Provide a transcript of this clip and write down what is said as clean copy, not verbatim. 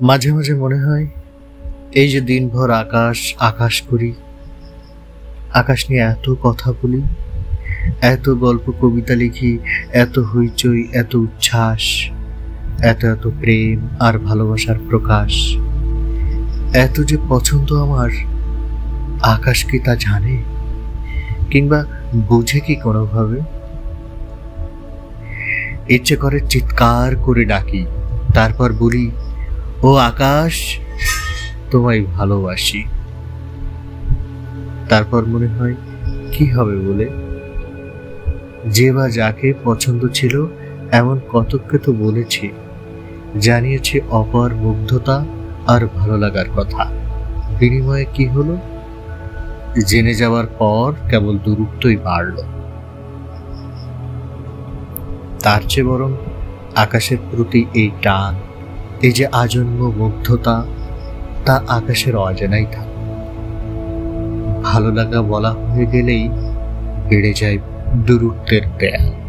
মাঝে মাঝে মনে হয় এই যে দিনভর আকাশ আকাশ করি, আকাশ নিয়ে এত কথা বলি, এত গল্প কবিতা লিখি, এত হইচই, এত উচ্ছ্বাস, এত এত প্রেম আর ভালোবাসার প্রকাশ, এত যে পছন্দ আমার, আকাশ কি তা জানে কিংবা বুঝে কি কোনোভাবে? ইচ্ছে করে চিৎকার করে ডাকি, তারপর বলি, ও আকাশ, তোমায় ভালোবাসি। তারপর মনে হয় কি হবে বলে, যে বা যাকে পছন্দ ছিল এমন কতককে তো বলেছি, জানিয়েছি অপার মুগ্ধতা আর ভালো লাগার কথা। বিনিময়ে কি হলো? জেনে যাওয়ার পর কেবল দূরত্বই বাড়ল। তার চেয়ে বরং আকাশের প্রতি এই টান, এই যে আজন্ম মুগ্ধতা, তা আকাশের অজানাই থাকে। ভালো লাগা বলা হয়ে গেলেই বেড়ে যায় দূরত্বের দেয়াল।